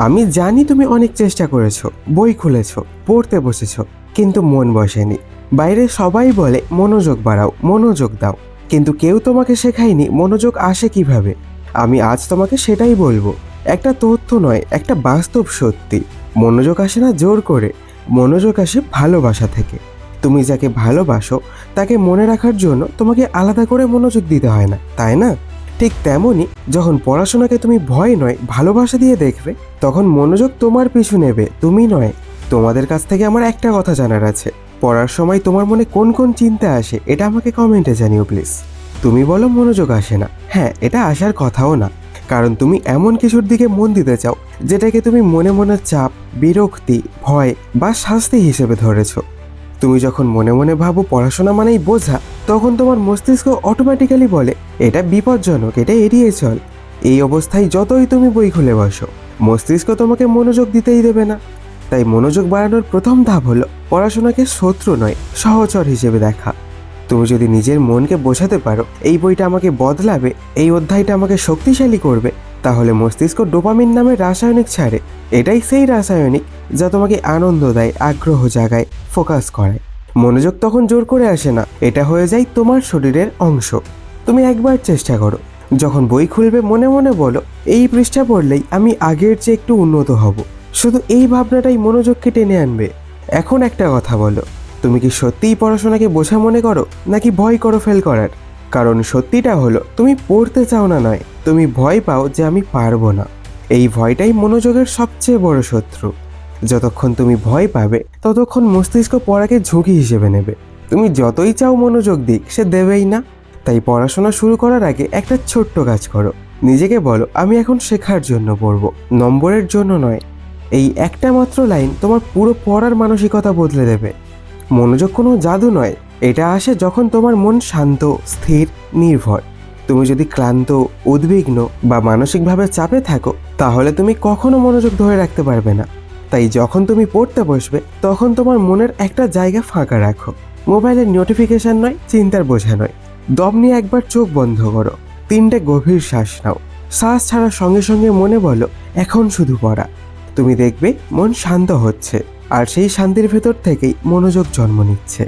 আমি জানি তুমি অনেক চেষ্টা করেছো, বই খুলেছো, পড়তে বসেছো, কিন্তু মন বসেনি। বাইরে সবাই বলে মনোযোগ বাড়াও, মনোযোগ দাও, কিন্তু কেউ তোমাকে শেখায়নি মনোযোগ আসে কিভাবে। আমি আজ তোমাকে সেটাই বলবো। একটা তথ্য নয়, একটা বাস্তব সত্যি। মনোযোগ আসে না জোর করে, মনোযোগ আসে ভালোবাসা থেকে। তুমি যাকে ভালোবাসো তাকে মনে রাখার জন্য তোমাকে আলাদা করে মনোযোগ দিতে হয় না, তাই না? ঠিক তেমনই যখন পড়াশোনাকে তুমি ভয় নয় ভালোবাসা দিয়ে দেখবে, তখন মনোযোগ তোমার পিছু নেবে, তুমি নয়। তোমাদের কাছ থেকে আমার একটা কথা জানার আছে, পড়ার সময় তোমার মনে কোন কোন চিন্তা আসে এটা আমাকে কমেন্টে জানিও প্লিজ। তুমি বলো মনোযোগ আসে না, হ্যাঁ এটা আসার কথাও না, কারণ তুমি এমন কিছুর দিকে মন দিতে চাও যেটাকে তুমি মনে মনে চাপ, বিরক্তি, ভয় বা শাস্তি হিসেবে ধরেছো। তুমি যখন মনে মনে ভাবো পড়াশোনা মানেই বোঝা, তখন তোমার মস্তিষ্ক অটোমেটিক্যালি বলে এটা বিপজ্জনক, এটা এড়িয়ে চল। এই অবস্থায় যতই তুমি বই খুলে বসো, মস্তিষ্ক তোমাকে মনোযোগ দিতেই দেবে না। তাই মনোযোগ বাড়ানোর প্রথম ধাপ হলো পড়াশোনাকে শত্রু নয়, সহচর হিসেবে দেখা। তুমি যদি নিজের মনকে বোঝাতে পারো এই বইটা আমাকে বদলাবে, এই অধ্যায়টা আমাকে শক্তিশালী করবে, তাহলে মস্তিষ্ক ডোপামিন নামের রাসায়নিক ছাড়ে। এটাই সেই রাসায়নিক যা তোমাকে আনন্দ দেয়, আগ্রহ জাগায়, ফোকাস করায়। মনোযোগ তখন জোর করে আসে না, এটা হয়ে যায় তোমার শরীরের অংশ। তুমি একবার চেষ্টা করো, যখন বই খুলবে মনে মনে বলো এই পৃষ্ঠা পড়লেই আমি আগের চেয়ে একটু উন্নত হব। শুধু এই ভাবনাটাই মনোযোগকে টেনে আনবে। এখন একটা কথা বলো, তুমি কি সত্যিই পড়াশোনাকে বোঝা মনে করো, নাকি ভয় করো ফেল করার? কারণ সত্যিটা হলো তুমি পড়তে চাও না নয়, তুমি ভয় পাও যে আমি পারবো না। এই ভয়টাই মনোযোগের সবচেয়ে বড় শত্রু। যতক্ষণ তুমি ভয় পাবে ততক্ষণ মস্তিষ্ক পড়াকে ঝুঁকি হিসেবে নেবে। তুমি যতই চাও মনোযোগ দিক, সে দেবেই না। তাই পড়াশোনা শুরু করার আগে একটা ছোট্ট কাজ করো, নিজেকে বলো আমি এখন শেখার জন্য পড়বো, নম্বরের জন্য নয়। এই একটা মাত্র লাইন তোমার পুরো পড়ার মানসিকতা বদলে দেবে। মনোযোগ কোনো জাদু নয়, এটা আসে যখন তোমার মন শান্ত, স্থির, নির্ভর। তুমি যদি ক্লান্ত, উদ্বিগ্ন বা মানসিকভাবে চাপে থাকো, তাহলে তুমি কখনো মনোযোগ ধরে রাখতে পারবে না। তাই যখন তুমি পড়তে বসবে তখন তোমার মনের একটা জায়গা ফাঁকা রাখো। মোবাইলের নোটিফিকেশন নয়, চিন্তার বোঝা নয়। দম নিয়ে একবার চোখ বন্ধ করো, 3টে গভীর শ্বাস নাও। শ্বাস ছাড়ার সঙ্গে সঙ্গে মনে বলো এখন শুধু পড়া। তুমি দেখবে মন শান্ত হচ্ছে, আর সেই শান্তির ভেতর থেকেই মনোযোগ জন্ম নিচ্ছে।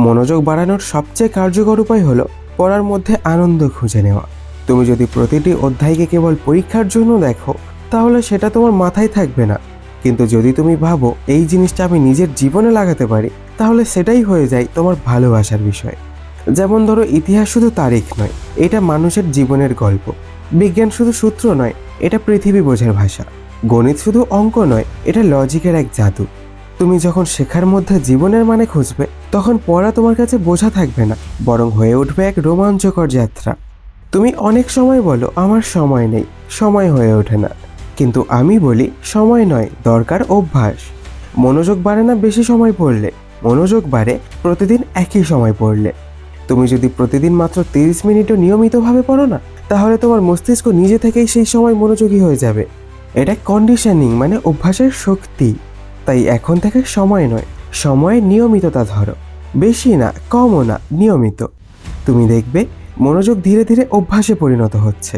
মনোযোগ বাড়ানোর সবচেয়ে কার্যকর উপায় হলো পড়ার মধ্যে আনন্দ খুঁজে নেওয়া। তুমি যদি প্রতিটি অধ্যায়কে কেবল পরীক্ষার জন্য দেখো, তাহলে সেটা তোমার মাথায় থাকবে না। কিন্তু যদি তুমি ভাবো এই জিনিসটা আমি নিজের জীবনে লাগাতে পারি, তাহলে সেটাই হয়ে যায় তোমার ভালোবাসার বিষয়। যেমন ধরো, ইতিহাস শুধু তারিখ নয়, এটা মানুষের জীবনের গল্প। বিজ্ঞান শুধু সূত্র নয়, এটা পৃথিবী বোঝার ভাষা। গণিত শুধু অঙ্ক নয়, এটা লজিকের এক জাদু। তুমি যখন শেখার মধ্যে জীবনের মানে খুঁজবে, তখন পড়া তোমার কাছে বোঝা থাকবে না, বরং হয়ে উঠবে এক রোমাঞ্চকর যাত্রা। তুমি অনেক সময় বলো আমার সময় নেই, সময় হয়ে ওঠে না, কিন্তু আমি বলি সময় নয়, দরকার অভ্যাস। মনোযোগ বাড়ে না বেশি সময় পড়লে, মনোযোগ বাড়ে প্রতিদিন একই সময় পড়লে। তুমি যদি প্রতিদিন মাত্র 30 মিনিটও নিয়মিতভাবে পড়ো না, তাহলে তোমার মস্তিষ্ক নিজে থেকেই সেই সময় মনোযোগী হয়ে যাবে। এটা কন্ডিশনিং, মানে অভ্যাসের শক্তি। তাই এখন থেকে সময় নয়, সময়ের নিয়মিততা ধরো। বেশি না, কমও না, নিয়মিত। তুমি দেখবে মনোযোগ ধীরে ধীরে অভ্যাসে পরিণত হচ্ছে।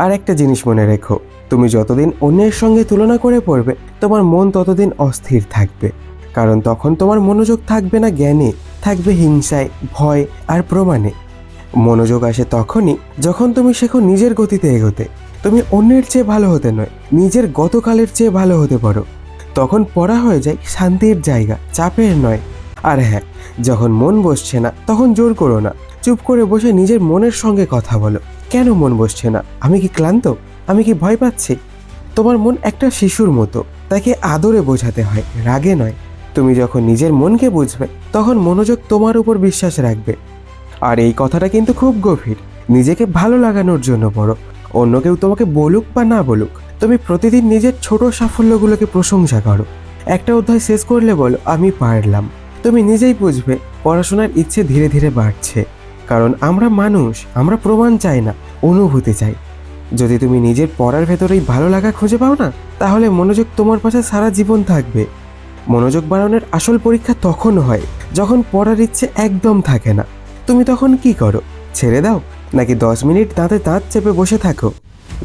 আর একটা জিনিস মনে রেখো, তুমি যতদিন অন্যের সঙ্গে তুলনা করে পড়বে, তোমার মন ততদিন অস্থির থাকবে। কারণ তখন তোমার মনোযোগ থাকবে না জ্ঞানে, থাকবে হিংসায়, ভয় আর প্রমাণে। মনোযোগ আসে তখনই যখন তুমি শেখো নিজের গতিতে এগোতে। তুমি অন্যের চেয়ে ভালো হতে নয়, নিজের গতকালের চেয়ে ভালো হতে পারো। তখন পড়া হয়ে যায় শান্তির জায়গা, চাপের নয়। আর হ্যাঁ, যখন মন বসছে না তখন জোর করো না। চুপ করে বসে নিজের মনের সঙ্গে কথা বলো, কেন মন বসছে না? আমি কি ক্লান্ত? আমি কি ভয় পাচ্ছি? তোমার মন একটা শিশুর মতো, তাকে আদরে বোঝাতে হয়, রাগে নয়। তুমি যখন নিজের মনকে বুঝবে, তখন মনোযোগ তোমার উপর বিশ্বাস রাখবে। আর এই কথাটা কিন্তু খুব গভীর। নিজেকে ভালো লাগানোর জন্য পড়ো, অন্য কেউ তোমাকে বলুক বা না বলুক। তুমি প্রতিদিন নিজের ছোট সাফল্যগুলোকে প্রশংসা করো। একটা অধ্যায় শেষ করলে বলো আমি পারলাম। তুমি নিজেই বুঝবে পড়াশোনার ইচ্ছে ধীরে ধীরে বাড়ছে। কারণ আমরা মানুষ, আমরা প্রমাণ চাই না, অনুভূতি চাই। যদি তুমি নিজের পড়ার ভেতরেই ভালো লাগা খুঁজে পাও না, তাহলে মনোযোগ তোমার পাশে সারা জীবন থাকবে। মনোযোগ বাড়ানোর আসল পরীক্ষা তখন হয় যখন পড়ার ইচ্ছে একদম থাকে না। তুমি তখন কি করো? ছেড়ে দাও, নাকি 10 মিনিট দাঁতে দাঁত চেপে বসে থাকো?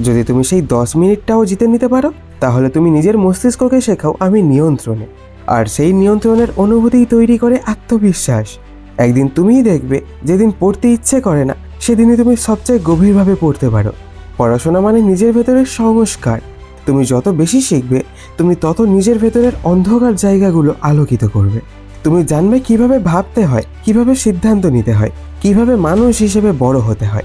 যদি তুমি সেই 10 মিনিটটাও জিতে নিতে পারো, তাহলে তুমি নিজের মস্তিষ্ককে শেখাও আমি নিয়ন্ত্রণে। আর সেই নিয়ন্ত্রণের অনুভূতিই তৈরি করে আত্মবিশ্বাস। একদিন তুমিই দেখবে, যেদিন পড়তে ইচ্ছে করে না সেদিনই তুমি সবচেয়ে গভীরভাবে পড়তে পারো। পড়াশোনা মানে নিজের ভেতরের সংস্কার। তুমি যত বেশি শিখবে, তুমি তত নিজের ভেতরের অন্ধকার জায়গাগুলো আলোকিত করবে। তুমি জানবে কিভাবে ভাবতে হয়, কিভাবে সিদ্ধান্ত নিতে হয়, কিভাবে মানুষ হিসেবে বড় হতে হয়।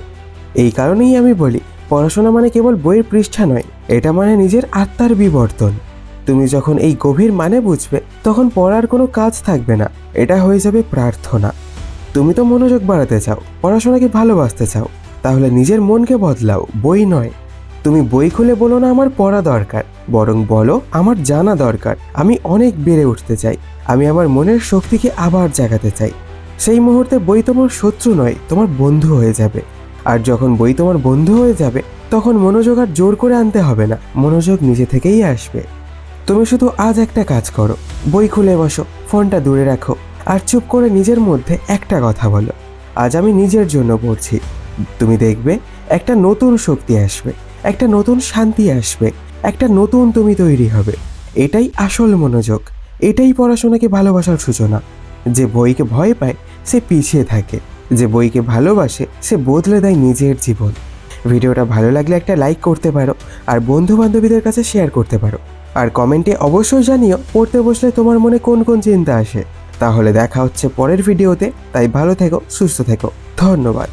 এই কারণেই আমি বলি, পড়াশোনা মানে কেবল বইয়ের পৃষ্ঠা নয়, এটা মানে নিজের আত্মার বিবর্তন। তুমি যখন এই গভীর মানে বুঝবে, তখন পড়ার কোনো কাজ থাকবে না, এটা হয়ে যাবে প্রার্থনা। তুমি তো মনোযোগ বাড়াতে চাও, পড়াশোনাকে ভালোবাসতে চাও, তাহলে নিজের মনকে বদলাও, বই নয়। তুমি বই খুলে বলো না আমার পড়া দরকার, বরং বলো আমার জানা দরকার। আমি অনেক বেড়ে উঠতে চাই, আমি আমার মনের শক্তিকে আবার জাগাতে চাই। সেই মুহূর্তে বই তোমার শত্রু নয়, তোমার বন্ধু হয়ে যাবে। আর যখন বই তোমার বন্ধু হয়ে যাবে, তখন মনোযোগ আর জোর করে আনতে হবে না, মনোযোগ নিজে থেকেই আসবে। তুমি শুধু আজ একটা কাজ করো, বই খুলে বসো, ফোনটা দূরে রাখো, আর চুপ করে নিজের মধ্যে একটা কথা বলো, আজ আমি নিজের জন্য পড়ছি। তুমি দেখবে একটা নতুন শক্তি আসবে, একটা নতুন শান্তি আসবে, একটা নতুন তুমি তৈরি হবে। এটাই আসল মনোযোগ, এটাই পড়াশোনাকে ভালোবাসার সূচনা। যে বইকে ভয় পায় সে পিছিয়ে থাকে, যে বইকে ভালোবাসে সে বদলে দেয় নিজের জীবন। ভিডিওটা ভালো লাগলে একটা লাইক করতে পারো, আর বন্ধু বান্ধবীদের কাছে শেয়ার করতে পারো। আর কমেন্টে অবশ্যই জানিও পড়তে বসলে তোমার মনে কোন কোন চিন্তা আসে। তাহলে দেখা হচ্ছে পরের ভিডিওতে। তাই ভালো থেকো, সুস্থ থেকো, ধন্যবাদ।